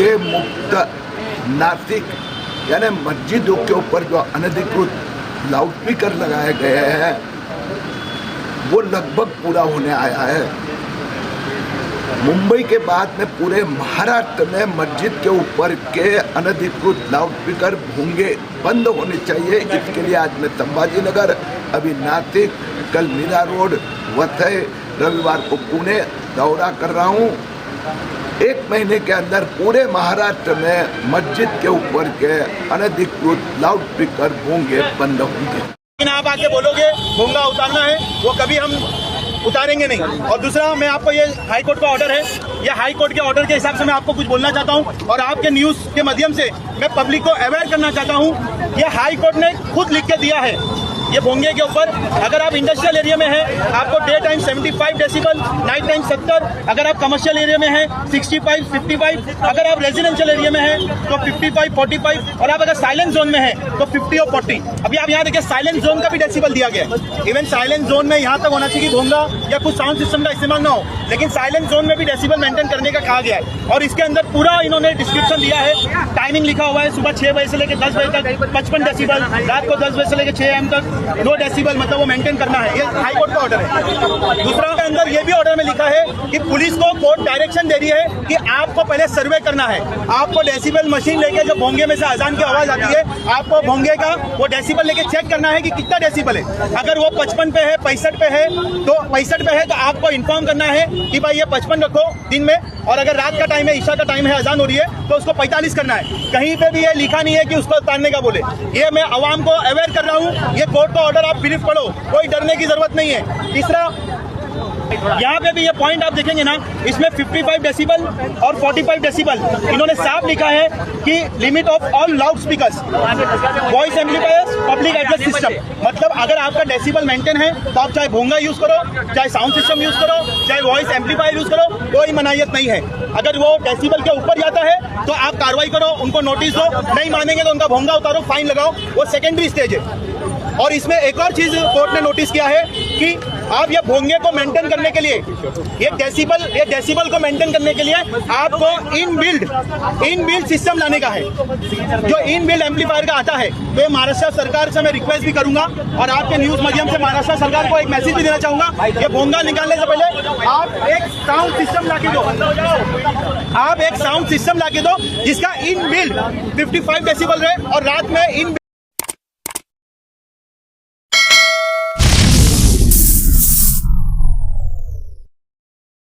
DJ मुक्त नासिक यानी मस्जिदों के ऊपर जो अनधिकृत लाउडस्पीकर लगाए गए हैं वो लगभग पूरा होने आया है। मुंबई के बाद में पूरे महाराष्ट्र में मस्जिद के ऊपर के अनधिकृत लाउडस्पीकर भूंगे बंद होने चाहिए। इसके लिए आज मैं संभाजी नगर, अभी नासिक, कल मीरा रोड, वसई, रविवार को पुणे दौरा कर रहा हूँ। 1 महीने के अंदर पूरे महाराष्ट्र में मस्जिद के ऊपर के अनधिकृत लाउडस्पीकर भूंगे बंद होंगे। लेकिन आप आके बोलोगे भूंगा उतारना है, वो कभी हम उतारेंगे नहीं। और दूसरा, मैं आपको ये हाई कोर्ट का ऑर्डर है, ये हाई कोर्ट के ऑर्डर के हिसाब से मैं आपको कुछ बोलना चाहता हूँ और आपके न्यूज के माध्यम से मैं पब्लिक को अवेयर करना चाहता हूँ। ये हाई कोर्ट ने खुद लिख के दिया है ये भोंगे के ऊपर। अगर आप इंडस्ट्रियल एरिया में हैं आपको day time 75 decibel, night time 70, अगर आप कमर्शियल एरिया में हैं 65, 55, अगर आप रेजिडेंशियल एरिया में हैं तो 55, 45, और आप अगर साइलेंट जोन में हैं तो 50 और 40। अभी आप यहाँ देखिए साइलेंट जोन का भी डेसिबल दिया गया है। इवन साइलेंट जोन में यहाँ तक होना चाहिए कि भोंगा या कुछ साउंड सिस्टम का इस्तेमाल ना हो, लेकिन साइलेंट जोन में भी डेसिबल मेंटेन करने का कहा गया है। और इसके अंदर पूरा इन्होंने डिस्क्रिप्शन दिया है, टाइमिंग लिखा हुआ है, सुबह 6 बजे से लेकर 10 बजे तक 55 डेसिबल, रात को 10 बजे से लेकर 6 AM तक 2 डेसिबल, मतलब वो मेंटेन करना है। ये हाई कोर्ट का ऑर्डर है। दूसरा के अंदर ये भी ऑर्डर में लिखा है कि पुलिस को कोर्ट डायरेक्शन दे रही है कि आपको पहले सर्वे करना है। आपको डेसिबल मशीन लेके जब भोंगे में से अजान की आवाज आती है, आपको भोंगे का वो डेसिबल लेके चेक करना है कि कितना डेसिबल है। अगर वो 55 पे है, 65 पे है, तो 65 पे है तो आपको इन्फॉर्म करना है कि भाई ये 55 रखो दिन में, और अगर रात का टाइम है, ईशा का टाइम है, अजान हो रही है, तो उसको 45 करना है। कहीं पे भी ये लिखा नहीं है कि उसको उतारने का बोले। ये मैं आवाम को अवेयर कर रहा हूँ। ये कोर्ट का ऑर्डर आप ब्रीफ पढ़ो, कोई डरने की जरूरत नहीं है। तीसरा, यहाँ पे भी ये पॉइंट आप देखेंगे ना, इसमें 55 डेसिबल और 45 डेसिबल इन्होंने साफ लिखा है कि limit of all loud speakers, voice amplifiers, public address system. मतलब अगर आपका डेसिबल मेंटेन है तो आप चाहे भोंगा यूज करो, चाहे साउंड सिस्टम यूज करो, चाहे वॉइस एम्पलीफायर यूज करो, कोई मनाहियत नहीं है। अगर वो डेसिबल के ऊपर जाता है तो आप कार्रवाई करो, उनको नोटिस दो, नहीं मानेंगे तो उनका भोंगा उतारो, फाइन लगाओ, वो सेकेंडरी स्टेज है। और इसमें एक और चीज कोर्ट ने नोटिस किया है कि आप ये भोंगे को मेंटेन करने के लिए, ये डेसिबल को मेंटेन करने के लिए आपको इनबिल्ट सिस्टम लाने का है, जो इनबिल्ट एम्पलीफायर का आता है। तो ये महाराष्ट्र सरकार से मैं रिक्वेस्ट भी करूंगा और आपके न्यूज माध्यम से महाराष्ट्र सरकार को एक मैसेज भी देना चाहूंगा। ये भोंगा निकालने से पहले आप एक साउंड सिस्टम लाके दो, आप एक साउंड सिस्टम लाके दो जिसका इनबिल्ट 55 डेसिबल रहे और रात में इन